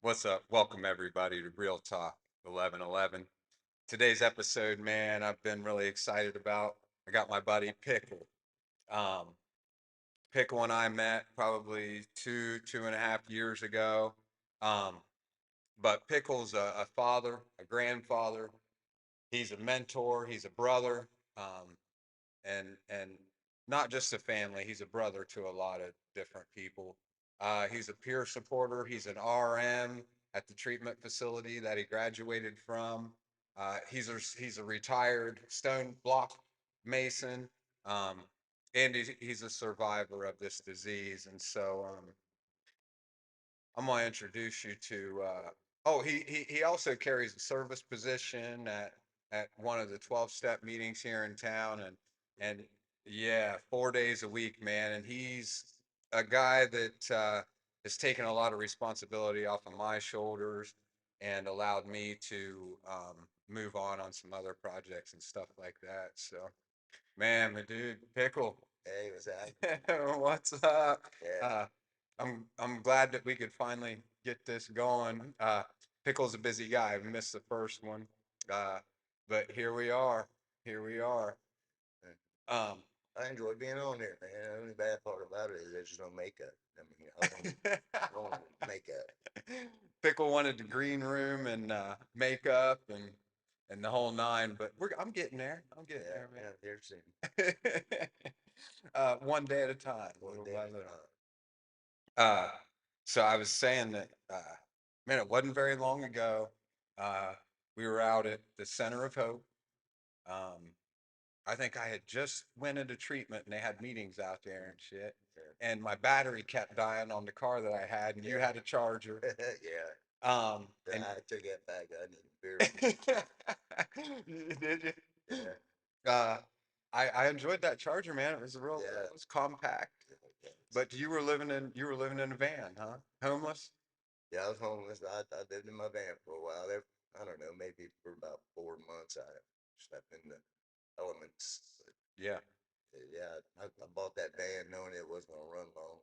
What's up? Welcome everybody to Real Talk 1111. Today's episode, man, I've been really excited about. I got my buddy Pickle. Um, Pickle and I met probably 2.5 years ago. Um, but Pickle's a father, a grandfather. He's a mentor. He's a brother, and not just a family. He's a brother to a lot of different people. He's a peer supporter. He's an RM at the treatment facility that he graduated from. He's a retired stone block mason, um, and he's a survivor of this disease. And so I'm gonna introduce you to. Oh, he also carries a service position at one of the 12-step meetings here in town, and yeah, 4 days a week, man. And he's a guy that has taken a lot of responsibility off of my shoulders and allowed me to move on some other projects and stuff like that. So, man, my dude, Pickle, Hey, what's that? what's up? Yeah, Uh, I'm glad that we could finally get this going. Pickle's a busy guy. We missed the first one, uh, but here we are. Here we are. Um, I enjoy being on there, man. The only bad part about it is there's no makeup. I mean, I don't makeup. Pickle wanted the green room and makeup and the whole nine, but I'm getting there. I'm getting Yeah, there, yeah, there's soon. man. One day at a time, One little day by at a little. time. Uh, so I was saying that, man, it wasn't very long ago. Uh, we were out at the Center of Hope. Um, I think I had just went into treatment and they had meetings out there and shit. Yeah, And my battery kept dying on the car that I had, and you yeah, had a charger. yeah. And I took that back. I need a beer. did you? Yeah, Uh, I enjoyed that charger, man. It was yeah, it was compact. yeah. But you were living in a van, huh? Homeless? Yeah, I was homeless. I lived in my van for a while. There, I don't know, maybe for about 4 months. I slept in the elements. But Yeah. yeah, I bought that van knowing it wasn't gonna run long,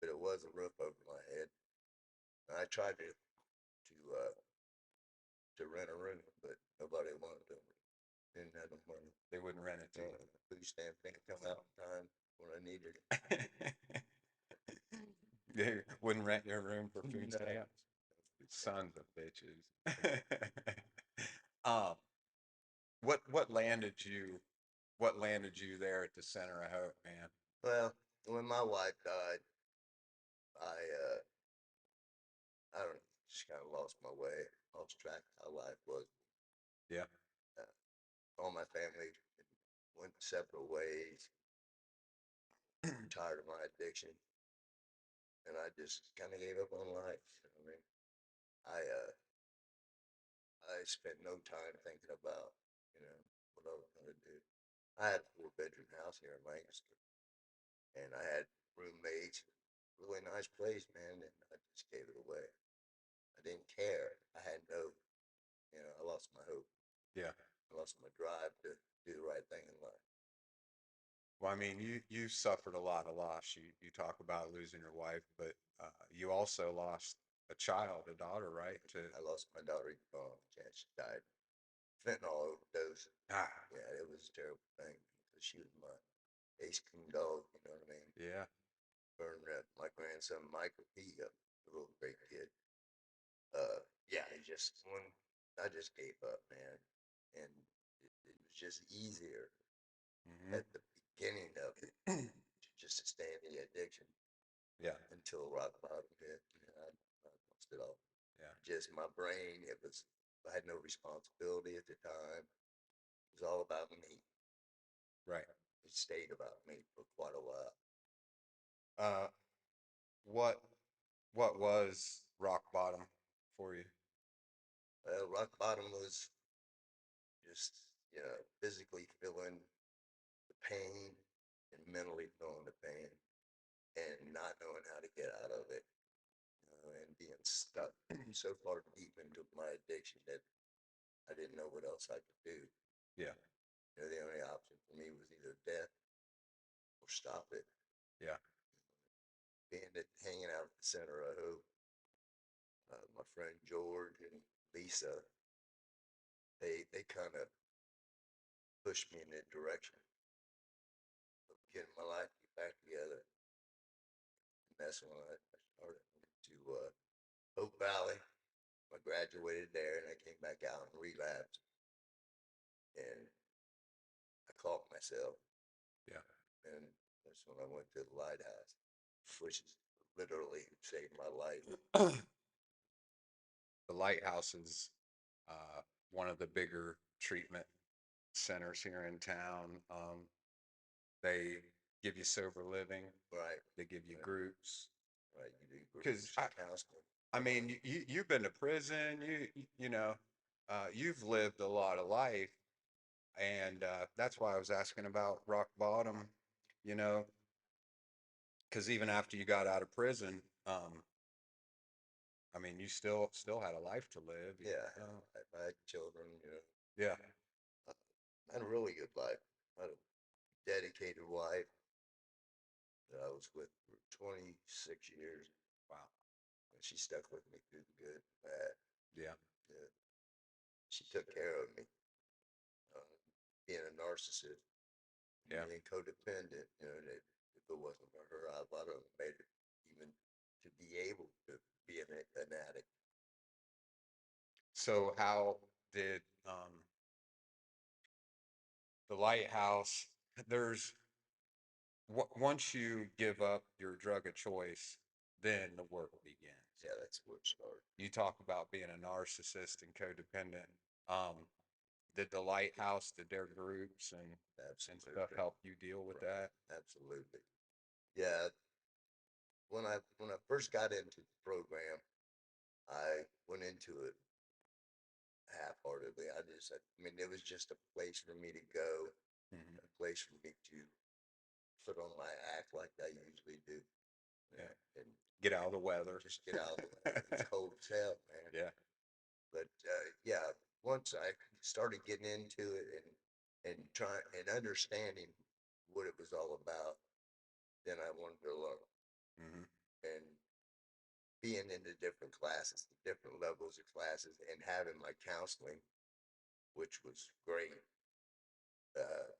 but it was a roof over my head. And I tried to rent a room, but nobody wanted to. Didn't have the money. They wouldn't rent it to Uh, Food stamp didn't come out in time when I needed it. you. They wouldn't rent your room for food No, stamps. food stamp. Sons of bitches. um, what landed you? What landed you there at the Center of Hope, man? Well, when my wife died, I don't know, just kind of lost my way, lost track of how life was. Yeah. Uh, all my family went separate ways. Tired of my addiction, and I just kind of gave up on life. You know what I mean, I uh, I spent no time thinking about, you know, what I was gonna do. I had a 4 bedroom house here in Lancaster, and I had roommates. Really nice place, man, and I just gave it away. I didn't care. I had no, I lost my hope. Yeah. I lost my drive to do the right thing in life. Well, I mean, you suffered a lot of loss. You talk about losing your wife, but you also lost a child, a daughter, right? To I lost my daughter. Yeah, she died. Fentanyl overdose. ah, Yeah, it was a terrible thing because she was my ace king dog. You know what I mean? yeah, Burned my grandson Michael. He a little great kid. Yeah, it just when I just gave up, man, and it was just easier hmm at the beginning of it to just sustain the addiction yeah, until rock bottom hit. I lost it all. yeah, Just my brain. It was. I had no responsibility at the time. It was all about me. right. It stayed about me for quite a while. Uh, what what was rock bottom for you? Rock bottom was just physically feeling the pain and mentally feeling the pain and not knowing how to get out of it, and being stuck so far deep into my addiction that I didn't know what else I could do. Yeah, The only option for me was either death or stop it. yeah, Being hanging out at the center of hope, my friend George and Lisa, they kind of pushed me in that direction of getting my life back together. And that's when I started to Hope Valley. I graduated there, and I came back out and relapsed, and I caught myself, Yeah. and that's when I went to the lighthouse, which is literally saved my life. The lighthouse is uh, one of the bigger treatment centers here in town. They give you sober living. Right, They give you right, groups. right. You do Because groups and counseling. I mean, you've been to prison. You know, you've lived a lot of life, and that's why I was asking about rock bottom. You know, because even after you got out of prison, I mean, you still had a life to live. Yeah, You know? I had children. Yeah. I had a really good life. I had a dedicated wife that I was with for 26 years, Wow. and she stuck with me through the good and bad. Yeah. Yeah. She took care of me. Uh, Being a narcissist, Yeah. being codependent, that if it wasn't for her, I would have made it even to be able to be an addict. So how did the lighthouse? There's once you give up your drug of choice, then the work begins. Yeah, that's where it started. You talk about being a narcissist and codependent. Um, did the lighthouse, did their groups and stuff Absolutely. help you deal with Right. that? Absolutely. Yeah. When I first got into the program, I went into it half-heartedly. I mean, it was just a place for me to go, Hmm. a place for me to put on my act like I usually do, Yeah. and Get out of the weather. just get out of the way. It was cold as hell, man. Yeah. But yeah, once I started getting into it and trying and understanding what it was all about, then I wanted to learn. Hmm. And being in the different classes, the different levels of classes, and having my counseling, which was great, uh,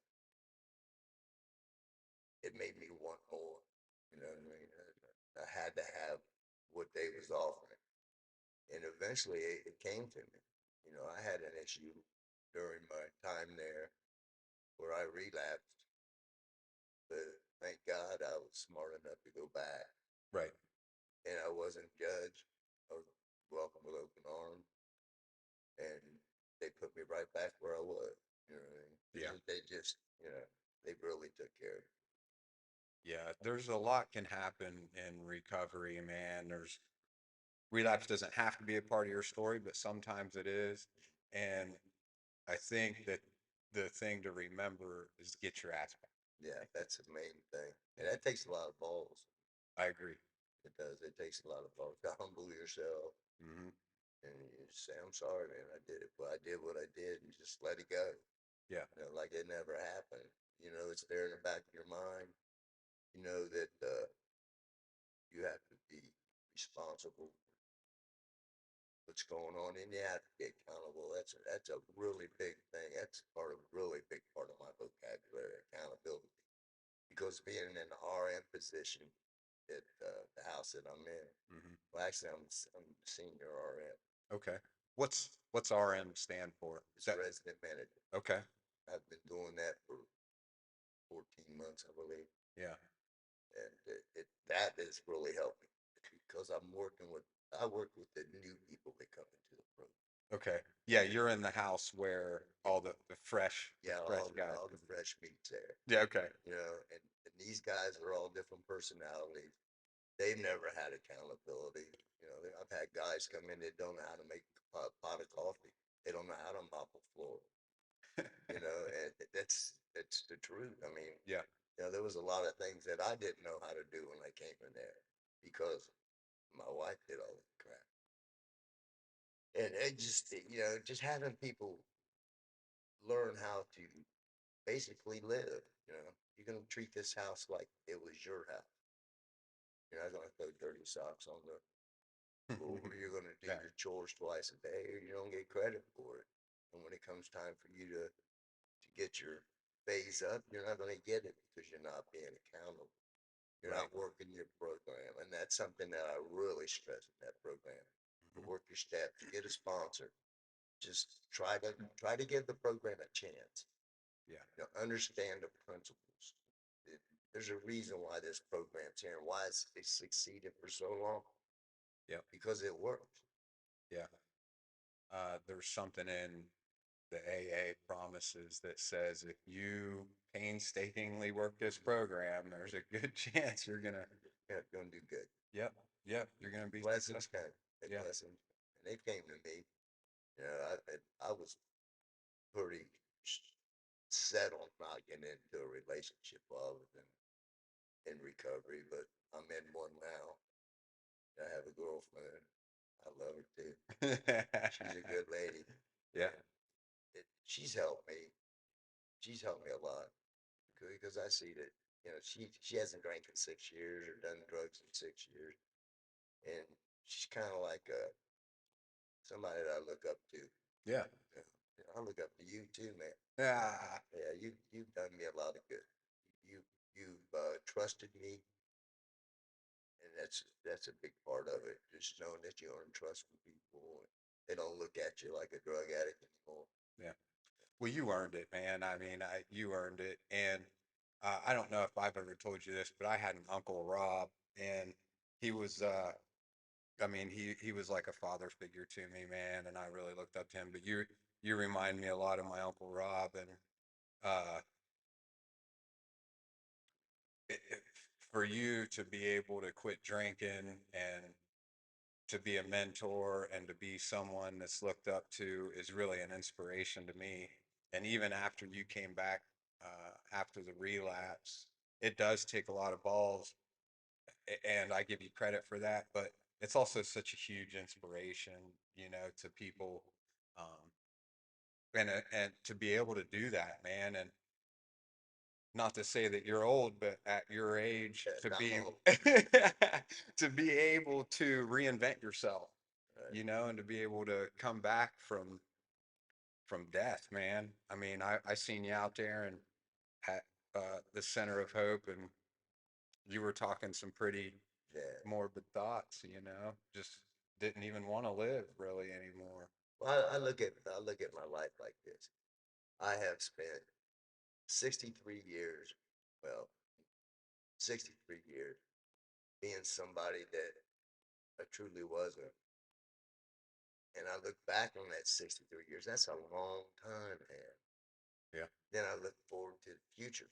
it made me want more. You know what I mean? I had to have what they was offering, and eventually it came to me. I had an issue during my time there where I relapsed, but thank God I was smart enough to go back, Right. and I wasn't judged. I was welcomed with open arms, and they put me right back where I was. You know what I mean? Yeah. They just, they really took care of me. Yeah. There's a lot can happen in recovery, man. There's relapse doesn't have to be a part of your story, but sometimes it is. And I think that the thing to remember is get your ass back. Yeah, that's the main thing, and that takes a lot of balls. I agree. It does. It takes a lot of balls to humble yourself Hmm. and you say, "I'm sorry, man. I did it. But I did what I did, and just let it go. Yeah. Like it never happened. It's there in the back of your mind. You know that you have to be responsible for what's going on, and you have to be accountable. That's a really big thing. That's really big part of my vocabulary, accountability. Because being in an RM position at the house that I'm in, Hmm. well, actually, I'm the senior RM. Okay. What's RM stand for? Is It's that resident manager. okay? I've been doing that for 14 months, I believe, Yeah. and that is really helping because I work with the new people that come into the program. Okay. Yeah, you're in the house where all the Yeah, fresh guys. all the fresh meats there, Yeah. Okay. and these guys are all different personalities. They've never had accountability. I've had guys come in that don't know how to make a pot of coffee. They don't know how to mop a floor. And that's the truth. I mean, Yeah. there was a lot of things that I didn't know how to do when I came in there because my wife did all that crap. And it just having people learn how to basically live. You're gonna treat this house like it was your house. You're not gonna throw dirty socks on the floor. You're gonna the chores twice a day, or you don't get credit for it. And when it comes time for you to get your phase up, you're not going to get it because you're not being accountable. You're Right. not working your program, and that's something that I really stress in that program. To Mhm. work your steps, get a sponsor. Just try to give the program a chance. Yeah. Understand the principles. It, there's a reason why this program's here and why it's succeeded for so long Yeah. because it works. Yeah. There's something in the AA promises that says if you painstakingly work this program, there's a good chance you're gonna. Yeah, gonna do good. Yep. Yep. You're gonna be Blessings successful. come. The Yeah. blessings, and they came to me. I was pretty set on not getting into a relationship while I was in recovery, but I'm in one now. I have a girlfriend. I love her too. She's a good lady. Yeah. And she's helped me. She's helped me a lot because I see that she hasn't drank in 6 years or done drugs in 6 years, and she's kind of like somebody that I look up to. Yeah. I look up to you too, man. Yeah. Yeah, you've done me a lot of good. You you've trusted me, and that's a big part of it. Just knowing that you earn trust from people, and they don't look at you like a drug addict anymore. Yeah. Well, you earned it, man. I mean, you earned it, and I don't know if I've ever told you this, but I had an uncle Rob, and he was, I mean, he was like a father figure to me, man, and I really looked up to him. But you remind me a lot of my uncle Rob, and uh, for you to be able to quit drinking and to be a mentor and to be someone that's looked up to is really an inspiration to me. And even after you came back after the relapse, it does take a lot of balls, and I give you credit for that. But it's also such a huge inspiration, to people, um, and to be able to do that, man. And not to say that you're old, but at your age, to I'm be old. to be able to reinvent yourself, Right? and to be able to come back from death, man. I mean, I seen you out there and at the center of hope, and you were talking some pretty Yeah. morbid thoughts, just didn't even want to live really anymore. Well, I look at my life like this. I have spent 63 years, well, 63 years being somebody that I truly wasn't. And I look back on that 63 years. That's a long time, man. Yeah. Then I look forward to the future.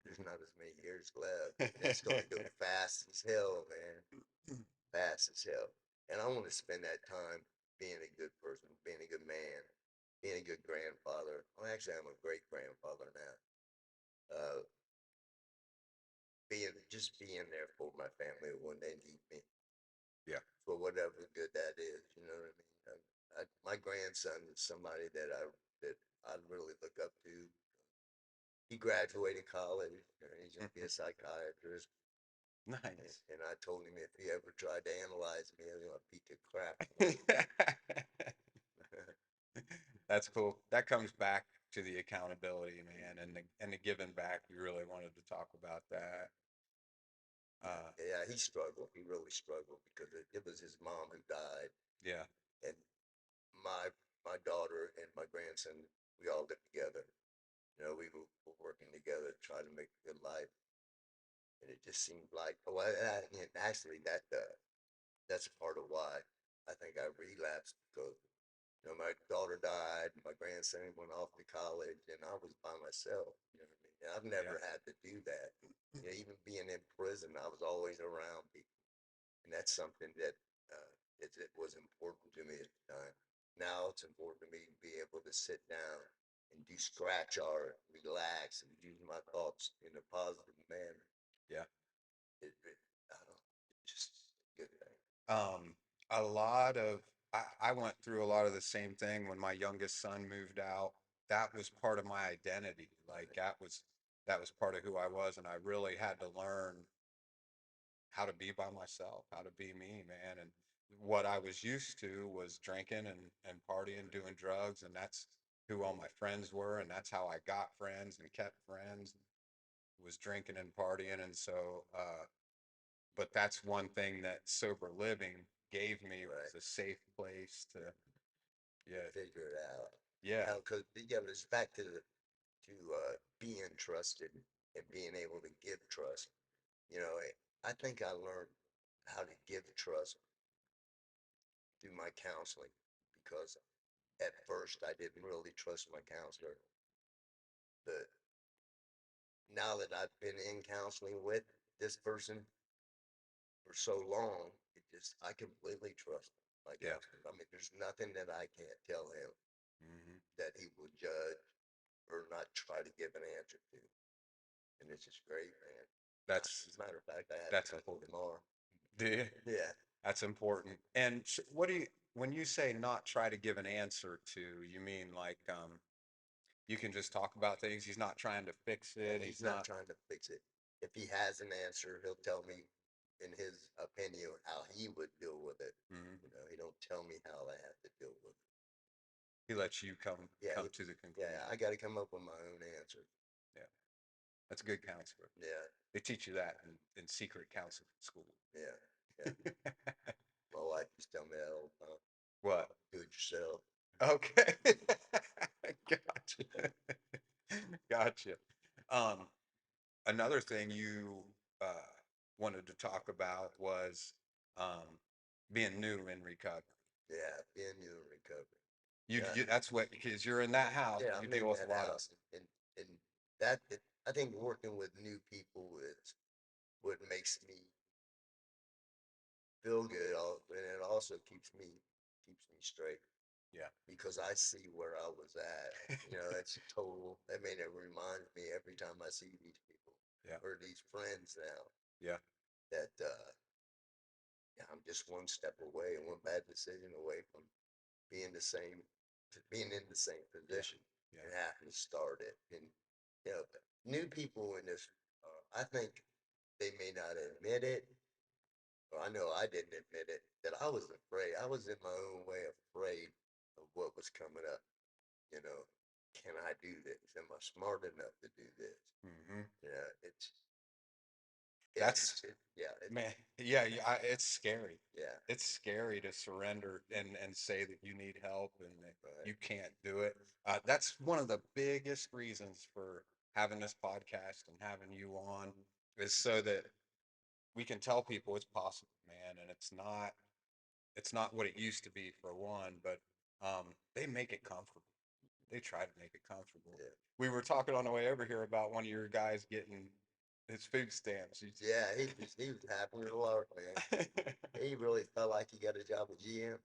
There's not as many years left. And it's going to go fast as hell, man. Fast as hell. And I want to spend that time being a good person, being a good man, being a good grandfather. Well, actually, I'm a great grandfather now. Uh, just being there for my family when they need me, Yeah. for whatever good that is. You know what I mean? My grandson is somebody that I really look up to. He graduated college. He's gonna be a psychiatrist. And, Nice. and I told him if he ever tried to analyze me, I'm gonna beat the crap. That's cool. That comes back to the accountability, man, and the giving back. You really wanted to talk about that. Uh, Yeah, he struggled. He really struggled because it was his mom who died, yeah, and my my daughter and my grandson, we all lived together. We were working together to try to make a good life, and it just seemed like, oh, and actually that's part of why I think I relapsed because my daughter died, my grandson went off to college, and I was by myself. You know what I mean? And I've yeah, never had to do that. Even being in prison, I was always around people, and that's something that it was important to me at the time. Now it's important to me to be able to sit down and do scratch art, relax, and use my thoughts in a positive manner. yeah. I don't know, it's just a good thing. Um, a lot of I went through a lot of the same thing when my youngest son moved out. That was part of my identity. Like Right? that was part of who I was, and I really had to learn how to be by myself, how to be me, man. And what I was used to was drinking and partying, doing drugs, and that's who all my friends were, and that's how I got friends and kept friends, was drinking and partying. And so, but that's one thing that sober living gave me, Right. was a safe place to, yeah, Figure it out. yeah, How, cause yeah, but it's back to being trusted and being able to give trust. You know, I think I learned how to give trust through my counseling because at first I didn't really trust my counselor. But now that I've been in counseling with this person for so long, it just I completely trust my yeah. counselor. I mean, there's nothing that I can't tell him Hmm. that he will judge or not try to give an answer to. And it's just great, man. That's As a matter of fact, I have that's to important. tomorrow. Do you? Yeah. That's important. And what do you, when you say not try to give an answer to, you mean like, you can just talk about things. He's not trying to fix And it. he's He's not not. trying to fix it. If he has an answer, he'll tell me in his opinion how he would deal with it. Mhm. You know, he don't tell me how I have to deal with it. He lets you come Yeah, come to the yeah, conclusion. I got to come up with my own answer. Yeah, that's a good counselor. Yeah, They teach you that in secret counseling school. yeah, yeah. My wife used to tell me that all the time. What? Do it yourself. Okay. Gotcha. Gotcha. Um, Another thing you uh, wanted to talk about was, um, being new in recovery. Yeah, being new in recovery. You Yeah, that's what, because you're in that house, yeah. you I'm deal in with a that lot of, house, and that I think working with new people is what makes me feel good. And it also keeps me straight yeah, because I see where I was at. You know, it's total. I mean, it reminds me every time I see these people yeah, or these friends now yeah, that yeah, I'm just one step away and one bad decision away from being the same, being in the same yeah, position yeah, and having to start it. And you know, new people in this, I think they may not admit it. Or I know I didn't admit it that I was afraid. I was in my own way afraid of what was coming up. You know, can I do this? Am I smart enough to do this? hmm. Yeah, That's, yeah, man, yeah, yeah, it's scary. yeah, It's scary to surrender and say that you need help and that right, you can't do it. That's one of the biggest reasons for having this podcast and having you on, is so that we can tell people it's possible, man, and it's not what it used to be, for one, but they make it comfortable. They try to make it comfortable. yeah, We were talking on the way over here about one of your guys getting his food stamps. yeah. He was happy with a lark, man. He really felt like he got a job with GM.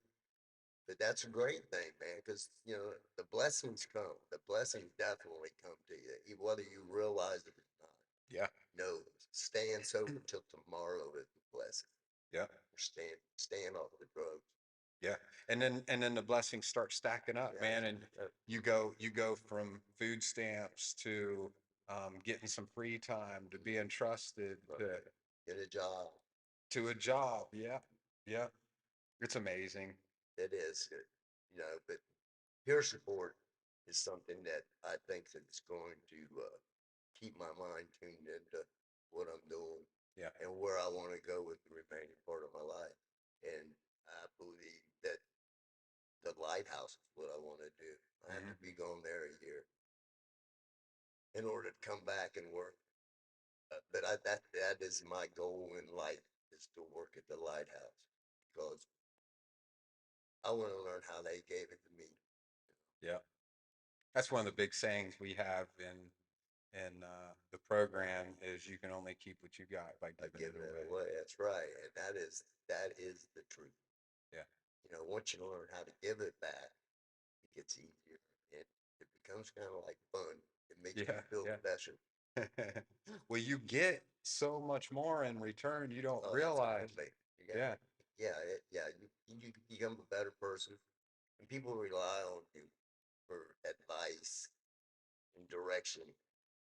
But that's a great thing, man, because you know the blessings come. The blessings definitely come to you, whether you realize it or not. Yeah, No, staying sober till tomorrow is a blessing. yeah, Or staying off the drugs. yeah. And then the blessings start stacking up, Yeah, man. And you go from food stamps to, getting some free time, to being trusted, to right. Get a job. to a job. Yeah, yeah. It's amazing. It is, you know, but peer support is something that I think that's going to keep my mind tuned into what I'm doing Yeah. and where I want to go with the remaining part of my life. And I believe that the lighthouse is what I want to do. I have Hmm. to be gone there a year in order to come back and work. But that is my goal in life is to work at the lighthouse because I want to learn how they gave it to me. Yeah. That's one of the big sayings we have in the program, is you can only keep what you got by By giving it giving it away. away. That's right, and that is the truth. Yeah. You know, once you learn how to give it back, it gets easier, and it becomes kind of like fun. It makes you Yeah. feel Yeah. special. Well, you get so much more in return, you don't Oh, realize. absolutely. You got, Yeah. yeah, yeah. You become a better person, and people rely on you for advice and direction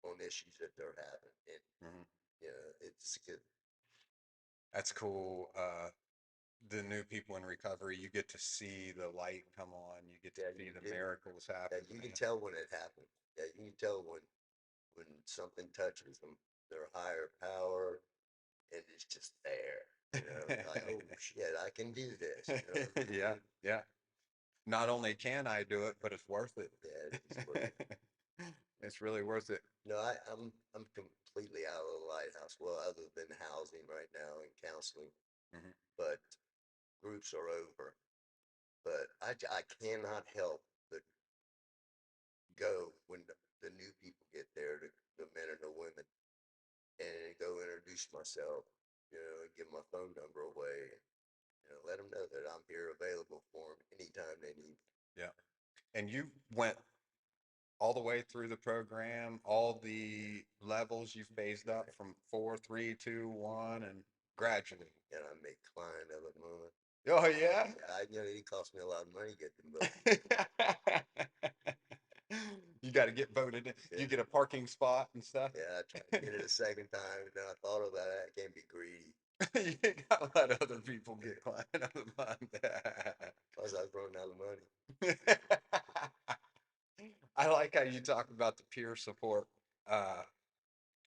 on issues that they're having, and Mhm. you know, it's good. That's cool. the new people in recovery, you get to see the light come on. You get to Yeah, see you the do. miracles happen. Yeah, you can Man. tell when it happens. Yeah, you can tell when something touches them, their higher power, and it's just there. You know, like, oh shit, I can do this. You know what I Yeah, mean? yeah. Not only can I do it, but it's worth it. Yeah, it is worth it. It's really worth it. No, I'm completely out of the lighthouse. Well, other than housing right now and counseling, Mhm. but groups are over. But I cannot help but go when the new people get there, the men and the women, and go introduce myself, you know, and give my phone number away, you know, let them know that I'm here available for them anytime they need me. Yeah. And you went all the way through the program, all the levels you phased up Right. from 4, 3, 2, 1, and graduated. And I make client of it, month. Oh yeah. You know, it cost me a lot of money to get them booked. You got to get voted in. You Yeah. get a parking spot and stuff. Yeah, I tried to get it a second time, and then I thought about it. I can't be greedy. You gotta let other people get client of the month. Plus, I was running out of money. I like how you talk about the peer support. Uh,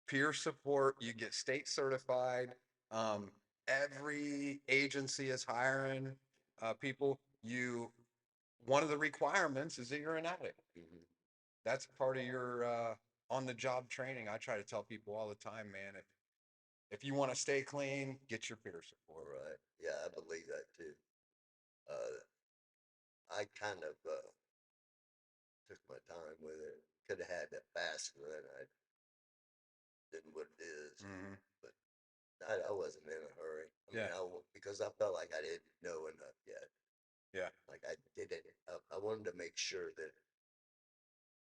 Peer support, you get state certified. Um, every agency is hiring people. One of the requirements is that you're an addict. Hmm. That's part of your on the job training. I try to tell people all the time, man, if you want to stay clean, get your peer support. Right. Yeah, I believe that too. Uh, I kind of took my time with it. Could have had that faster than what it is, Hmm. but I wasn't in a hurry. I mean, Yeah, because I felt like I didn't know enough yet. yeah, Like I did it. I wanted to make sure that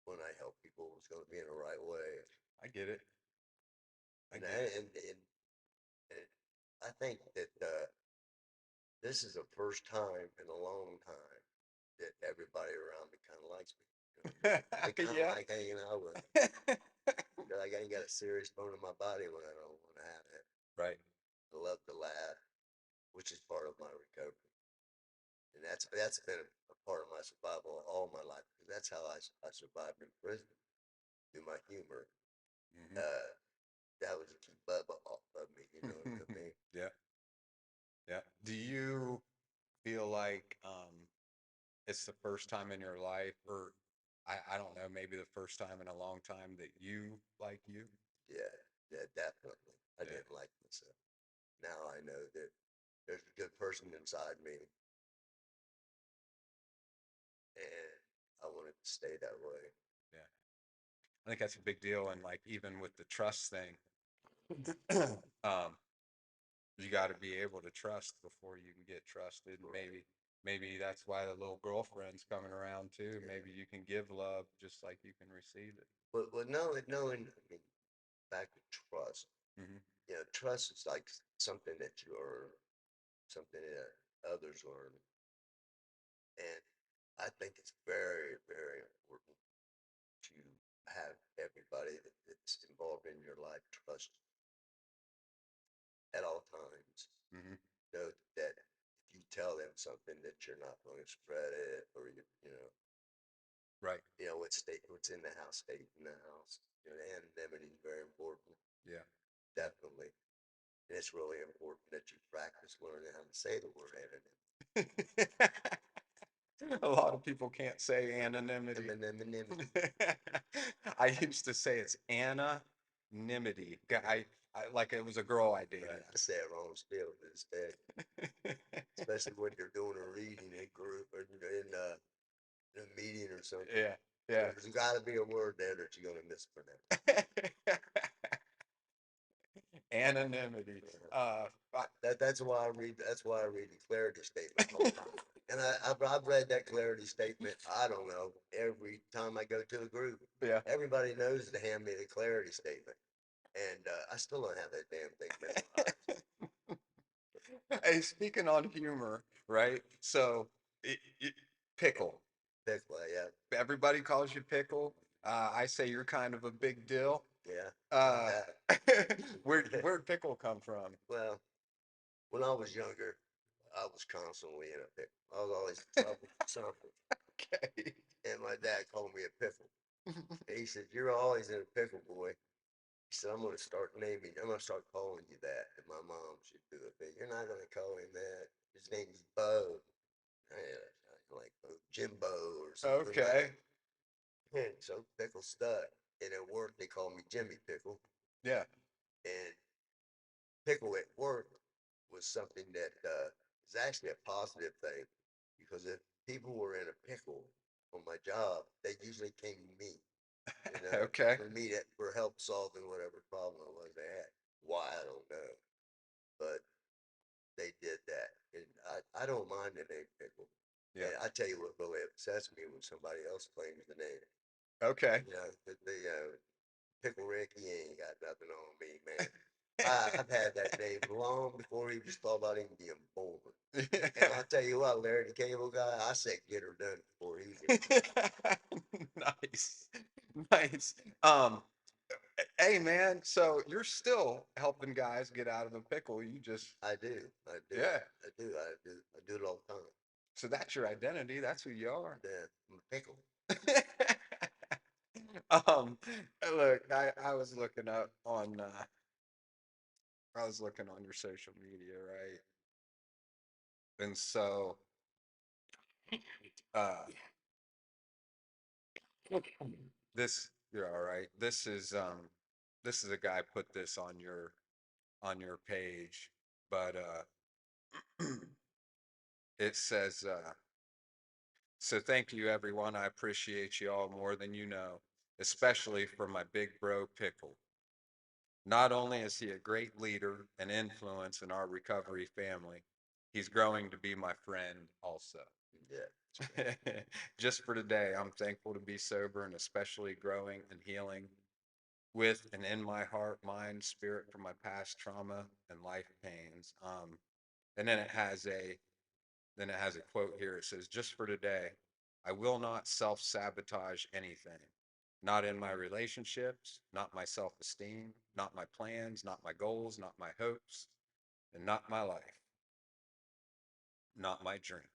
when I help people, it was going to be in the right way. I get it. I And get I, it. and I think that this is the first time in a long time that everybody around me kind of likes me. You know what I mean? They kind of Yeah. like hanging out with me. Like I ain't got a serious bone in my body when I don't want to have it. Right. I love to laugh, which is part of my recovery, and that's been a part of my survival all my life. Because that's how I survived in prison through my humor. Hmm. Uh, that was to keep Bubba off of me. You know what I mean? Yeah, yeah. Do you feel like it's the first time in your life, or I don't know, maybe the first time in a long time that you like you? Yeah, yeah, definitely. I Yeah. didn't like myself. Now I know that there's a good person inside me, and I want it to stay that way. Yeah. I think that's a big deal. And like even with the trust thing, um, you got to be able to trust before you can get trusted. And Right. maybe that's why the little girlfriend's coming around too. Yeah. Maybe you can give love just like you can receive it. But no, knowing, I mean, back to trust. Hmm. You know, trust is like something that you earn, something that others learn. And I think it's very, very important to have everybody that's involved in your life trust at all times. Hmm. Know that if you tell them something that you're not going to spread it, or Right. what's in the house stays in the house. You know, the anonymity is very important, Yeah. definitely. And it's really important that you practice learning how to say the word anonymity. A lot of people can't say anonymity. Anonymity. I used to say it's anonymity. I like it was a girl I dated. Right. I say it wrong still to this day, especially when you're doing a reading in group or in a meeting or something. Yeah, yeah. There's got to be a word there that you're going to mispronounce. Anonymity. Uh, Uh, I- that's why I read. That's why I read the clarity statement all the time. And I've read that clarity statement. I don't know every time I go to a group. yeah. Everybody knows to hand me the clarity statement, and I still don't have that damn thing memorized. Hey, speaking on humor, right? So, Pickle. Pickle, yeah, Everybody calls you Pickle. I say you're kind of a big deal. yeah, like Uh, that. where'd Pickle come from? Well, when I was younger, I was constantly in a pickle. I was always in trouble for something. Okay. And my dad called me a pickle. And he said, "You're always in a pickle, boy." He said, I'm gonna start calling you that. And my mom should do it. But you're not gonna call him that. His name's Bo. Like Jimbo or something like Okay. that. And so Pickle stuck. And at work, they call me Jimmy Pickle. Yeah. And pickle at work was something that is actually a positive thing because if people were in a pickle on my job, they usually came to me, Okay. for me to, for help solving whatever problem it was they had. Why I don't know, but they did that, and I don't mind the name pickle. Yeah. And I tell you what really upsets me when somebody else claims the name. Okay. The Pickle Ricky ain't got nothing on me, man. I've had that name long before he just thought about even being born. And I'll tell you what, Larry the Cable Guy, I said get her done before he did. Nice. Nice. Hey man, so you're still helping guys get out of a pickle. You just, I do, I do, yeah. I do it all the time. So that's your identity. That's who you are. Yeah, I'm a pickle. um, look, I was looking up on I was looking on your social media, right? And so uh this you're all right. This is a guy put this on your page, but it says so thank you everyone. I appreciate you all more than you know, especially for my big bro Pickle. Not only is he a great leader and influence in our recovery family, he's growing to be my friend also. Yeah, Just for today, I'm thankful to be sober and especially growing and healing with and in my heart, mind, spirit from my past trauma and life pains. And then it has a quote here. It says, "Just for today, I will not self-sabotage anything. Not in my relationships, not my self-esteem, not my plans, not my goals, not my hopes, and not my life, not my dreams."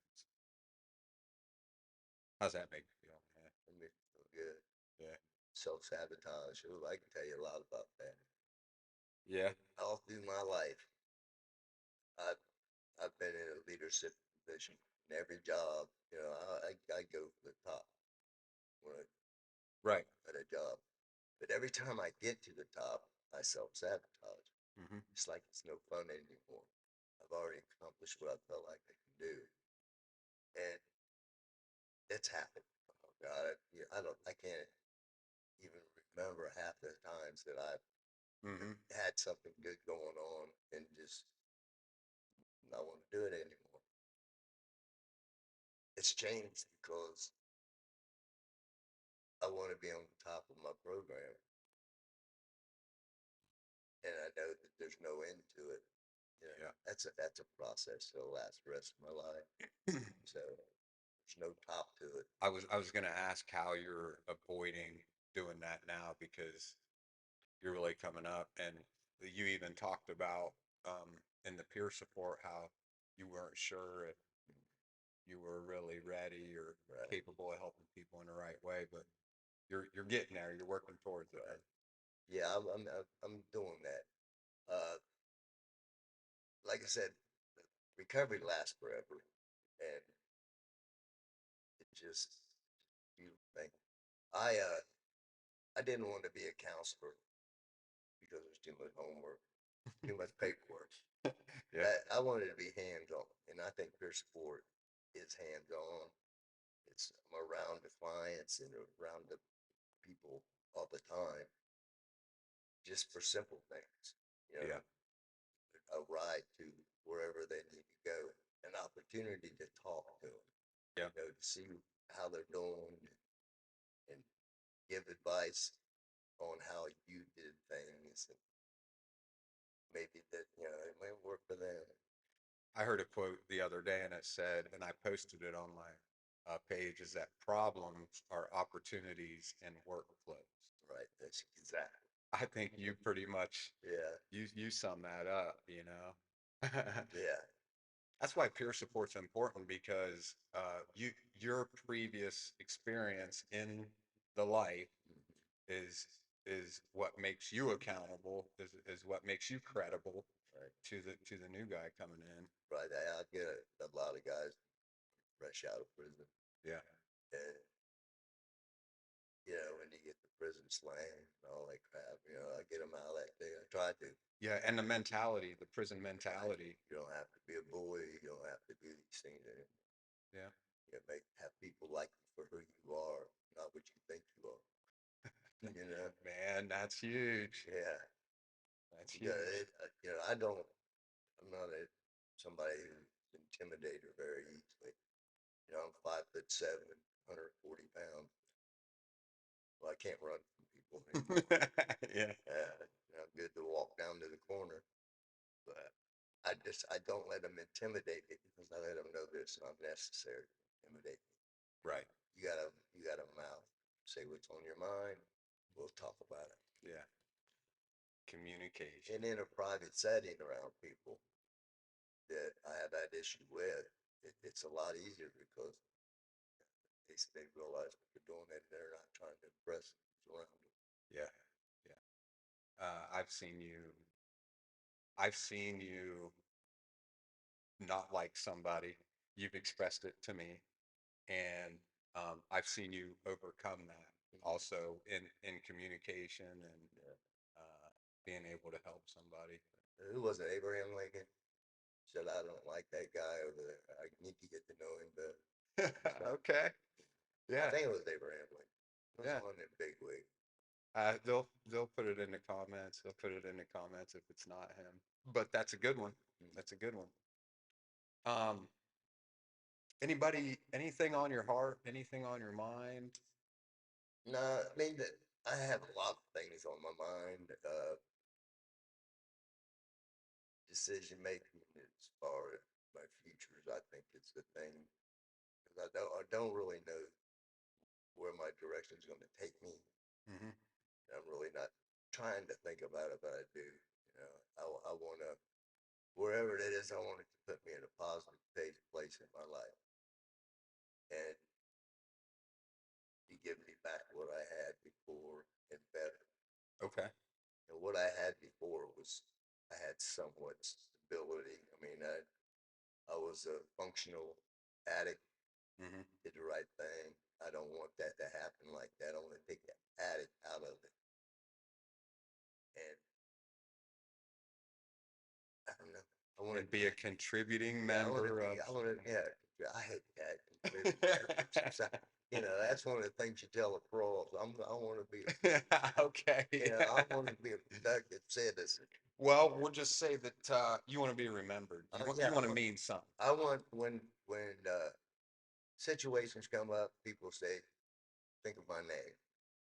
How's that make you feel, man? it makes me feel good. Yeah. Self sabotage. Oh, I can tell you a lot about that. Yeah. All through my life, I've I've been in a leadership position. In every job, I go for the top when Right. at a job. But every time I get to the top, I self sabotage. Hmm. It's like it's no fun anymore. I've already accomplished what I felt like I can do, and it's happened. Oh God, I can't even remember half the times that I've Hmm. had something good going on and just not want to do it anymore. It's changed because I want to be on the top of my program, and I know that there's no end to it. Yeah. That's a process that'll last the rest of my life. So there's no top to it. I was gonna ask how you're avoiding doing that now because you're really coming up, and you even talked about in the peer support how you weren't sure if you were really ready or Right, capable of helping people in the right way, but you're getting there. You're working towards it. right. Yeah, I'm doing that. Like I said, recovery lasts forever, and it just you think I didn't want to be a counselor because there's too much homework, too much paperwork. Yeah. I wanted to be hands on, and I think peer support is hands on. It's I'm around the clients and around the people all the time, just for simple things. You know, Yeah. a ride to wherever they need to go, an opportunity to talk to them, Yeah. to see how they're doing and give advice on how you did things and maybe that, it might work for them. I heard a quote the other day, and it said, and I posted it on my page, is that problems are opportunities in workflows. Right. That's exactly. I think you pretty much Yeah. you sum that up, you know. Yeah. That's why peer support's important because your previous experience in the life is what makes you accountable, is what makes you credible Right. to the new guy coming in. Right. I get a lot of guys fresh out of prison, Yeah. and when you get the prison slang and all that crap, I get them out of that thing. I try to. Yeah, and the mentality, the prison Right. mentality. You don't have to be a bully. You don't have to do these things anymore. Yeah. Have people like you for who you are, not what you think you are. You know. Man, that's huge. Yeah. That's Yeah. huge. I don't. I'm not somebody who's intimidated very easily. I'm 5'7", 140 pounds. Well, I can't run from people anymore. Yeah. I'm good to walk down to the corner, but I don't let them intimidate me because I let them know that it's not necessary to intimidate me. Right. You got a mouth. Say what's on your mind. We'll talk about it. Yeah. Communication. And in a private setting around people that I have that issue with, it's a lot easier because they realize what they're doing and they're not trying to impress those around them. Yeah. Yeah. I've seen you. I've seen you not like somebody. You've expressed it to me, and I've seen you overcome that Mhm. also in communication and Yeah. being able to help somebody. Who was it? Abraham Lincoln said, "I don't like that guy over there. I need to get to know him better." Okay. I Yeah. think it was Abraham Lincoln. It was Yeah. on that big wig. They'll put it in the comments. They'll put it in the comments if it's not him. But that's a good one. Mm. That's a good one. Um, anything on your heart? Anything on your mind? No, I mean that I have a lot of things on my mind. Decision making as far as my futures, I think it's the thing because I don't really know where my direction is going to take me. Hmm. I'm really not trying to think about it, but I do. I want to wherever it is, I want it to put me in a positive place in my life and to give me back what I had before and better. Okay. And what I had before was I had somewhat stability. I mean, I was a functional addict, Hmm. did the right thing. I don't want that to happen like that. I want to take the addict out of it. And I don't know. I want to, And be a contributing yeah, I want to member be, of. I want to, yeah, I hate that. That's one of the things you tell a pro. I want to be, Okay. I want to be a productive citizen. Well, we'll just say that you want to be remembered. Oh You yeah, want to mean something. I want when situations come up, people say, think of my name.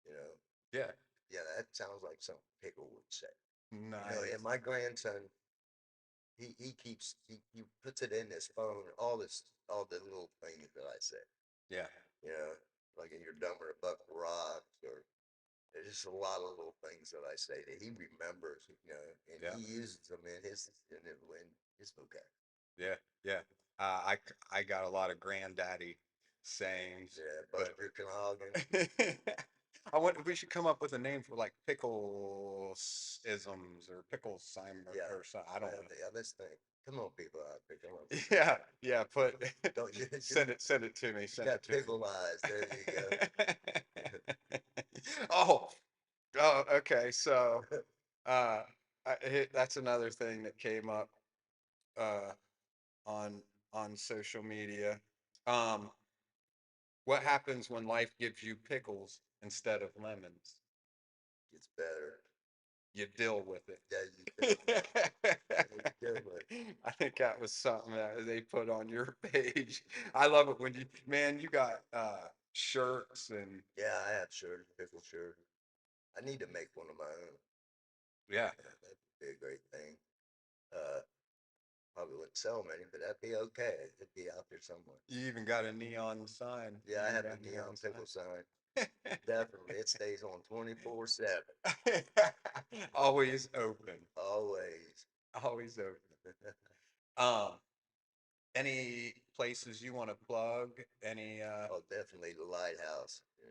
You know, Yeah. yeah, that sounds like something Pickle would say. And Nice. my grandson, he puts it in his phone, all the little things that I say. Yeah. You know, like in your dumber buck rocks, or there's just a lot of little things that I say that he remembers. And Yeah. he uses them in his vocabulary. Yeah. Yeah. I got a lot of granddaddy sayings, Yeah, but Buster Canoggan. I wonder we should come up with a name for like pickle isms or pickle Simon Yeah, or something. I don't know. yeah. Let's think. Come on, people out there, come on. Yeah, yeah. Put Don't you send it to me. you Send got it to pickle eyes? There you me. Oh, oh, okay. So, go. uh, that's another thing that came up uh on social media. Um, what happens when life gives you pickles instead of lemons? It's better. You deal with Yeah, you do. it. You do it. I think that was something that they put on your page. I love it when man, you got shirts and Yeah, I have shirt, pickle shirt. I need to make one of my own. yeah, Yeah, that'd be a great thing. Uh, Probably wouldn't sell many, but that'd be okay. It'd be out there somewhere. you even got a neon sign. Yeah, You I even have got a a neon neon pickle sign. sign. Definitely, it stays on 24/7, Always open. always. Always open. Um, Any places you want to plug? Any, Oh, definitely the Lighthouse. The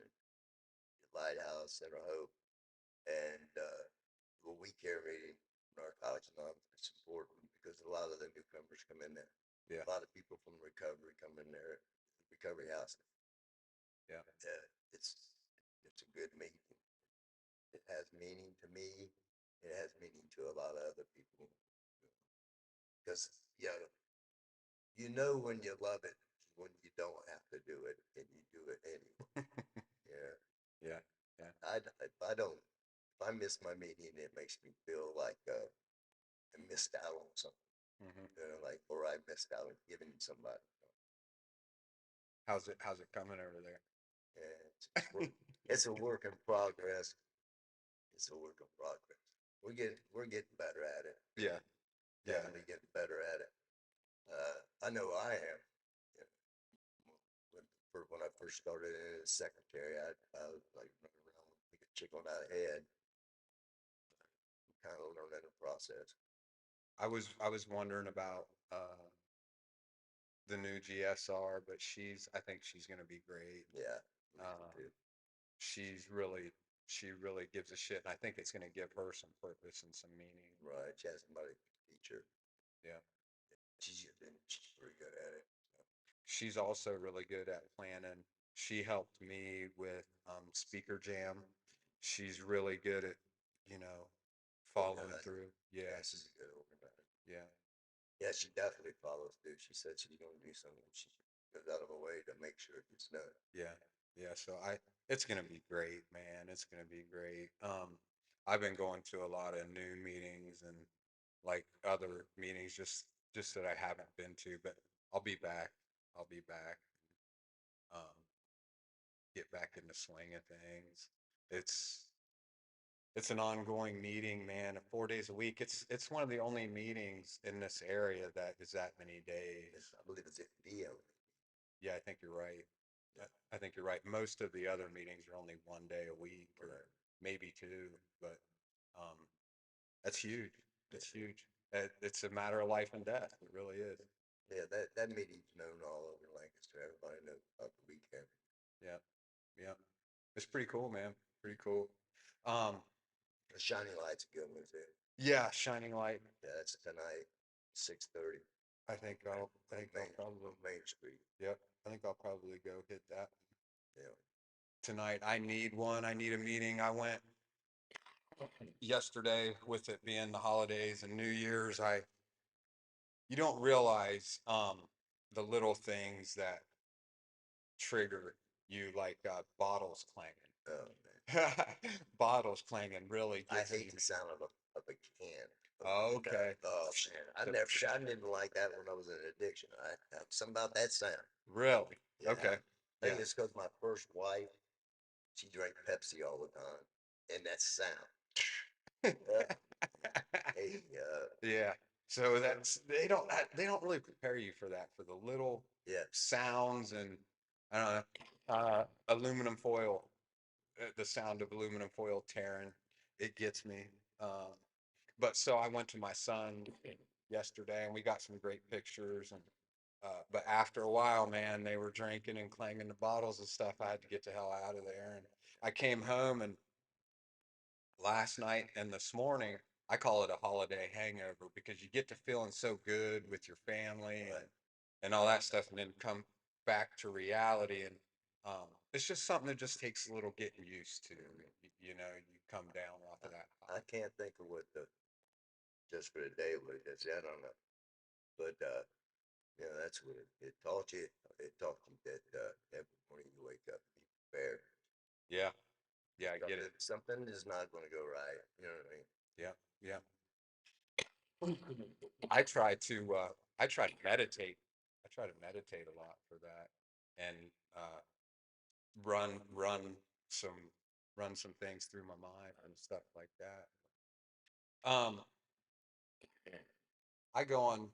Lighthouse, Center Hope, and the We Care meeting, Narcotics Anonymous. It's important because a lot of the newcomers come in there. yeah, A lot of people from recovery come in there. Recovery house. yeah, It's it's a good meeting. It has meaning to me. It has meaning to a lot of other people. Because you know when you love it when you don't have to do it and you do it anyway. Yeah. yeah, yeah. If I don't, if I miss my meeting, it makes me feel like I missed out on something. Hmm. Like, or I missed out on giving somebody. How's it coming over there? Yeah, it's a work in progress. It's a work in progress. We're getting better at it. Yeah, yeah. Definitely getting better at it. I know I am. You know, when I first started as secretary, I was like running around like a chick on out of head. Kind of learning the process. I was wondering about the new GSR, but I think she's gonna be great. Yeah, me Uh, too. she's really she really gives a shit, and I think it's gonna give her some purpose and some meaning. Right, she has somebody to teach her. Yeah. She's pretty good at it. She's also really good at planning. She helped me with Speaker Jam. She's really good at, you know, following Organized. through. Yeah, Yeah, she's a good organizer. yeah, Yeah, she definitely follows through. She said she's going to do something. She goes out of her way to make sure it gets done. yeah, yeah. So it's gonna be great, man. It's gonna be great. I've been going to a lot of new meetings and like other meetings just that I haven't been to, but I'll be back. I'll be back. Um, get back in the swing of things. It's it's an ongoing meeting, man. 4 days a week. It's one of the only meetings in this area that is that many days. I believe it's a video. Yeah, I think you're right. Yeah, I think you're right. Most of the other meetings are only 1 day a week or right. maybe two, but um, that's huge. Yeah, It's huge. It's a matter of life and death. It really is. yeah. That meeting's known all over Lancaster. Everybody knows about the weekend. Yeah, yeah. It's pretty cool, man. Pretty cool. Um, The Shining Light's a good one too. yeah, Shining Light. Yeah, that's tonight, 6:30 I think I'll probably, on Main Street. yep. I think I'll probably go hit that Yeah, tonight. I need one. I need a meeting. I went yesterday with it being the holidays and New Year's. You don't realize the little things that trigger you, like bottles oh man, clanging. Bottles clanging really I gets hate me. the sound of a can Oh, opening up. okay. Oh man, I didn't like that when I was in addiction. Something about that sound. Really? Yeah, Okay. I Yeah. think it's because my first wife, she drank Pepsi all the time, and that sound. Uh, hey, Yeah. So they don't really prepare you for that, for the little yeah, sounds and I don't know, aluminum foil, the sound of aluminum foil tearing, it gets me. Um, but so I went to my son yesterday and we got some great pictures and but after a while, man, they were drinking and clanging the bottles and stuff. I had to get the hell out of there and I came home and last night and this morning, I call it a holiday hangover because you get to feeling so good with your family right. and all that stuff, and then come back to reality. And it's just something that just takes a little getting used to. You know, you come down off of that I high. can't think of what the just for the day what it is. I don't know, but that's what it taught you. It taught you that every morning you wake up, be prepared. Yeah, yeah, I get it. Something is not going to go right. You know what I mean? Yeah, yeah. I try to meditate. I try to meditate a lot for that, and uh, run run some run some things through my mind and stuff like that.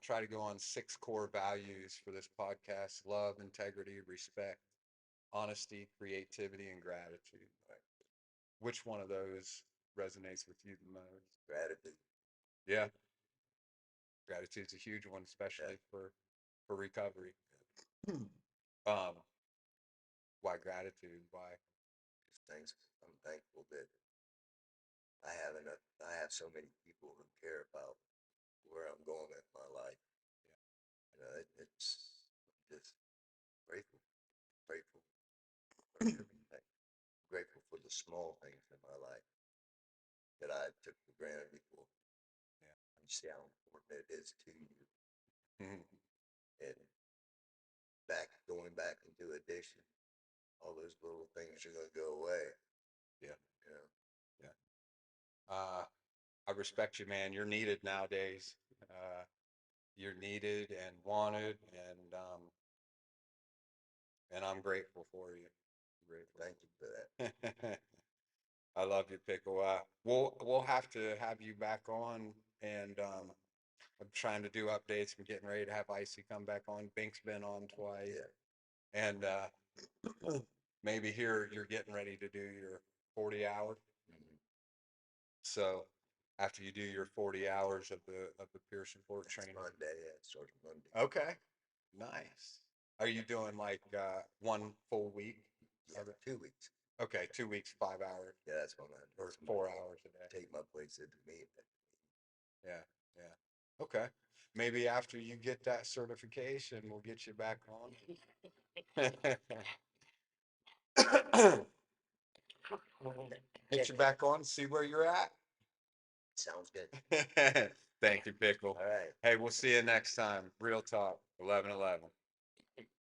Try to go on 6 core values for this podcast: love, integrity, respect, honesty, creativity, and gratitude. Right. Which one of those resonates with you the most? Gratitude. Yeah, gratitude's a huge one, Yeah. especially for for recovery. Why gratitude? Why? Just thanks. I'm thankful that I have so many people who care about where I'm going in my life. You know, it's just grateful, grateful for everything. Grateful for the small things in my life that I took for granted before. Yeah. You see how important it is to you. Mhm. And going back into addiction, all those little things are going to go away. Yeah. You know, Yeah. I respect you, man. You're needed nowadays. You're needed and wanted, and I'm grateful for you. Grateful. thank you for that. I love you, Pickle. We'll have to have you back on, and I'm trying to do updates. I'm getting ready to have Icy come back on. Bink's been on twice, Yeah. and maybe here you're getting ready to do your 40 hours. Mhm. So after you do your 40 hours of the peer support It's training. Monday. Yeah, it starts Monday. Okay. Nice. Are you doing like one full week? Yeah, 2 weeks. Okay, 2 weeks, 5 hours, Yeah, that's what I'm or doing. 4 hours a day. Take my place at the meet. Yeah, yeah. Okay. Maybe after you get that certification, we'll get you back on. Get you back on, see where you're at. Sounds good. Thank you, Pickle. All right. Hey, we'll see you next time. Real talk, 11:11.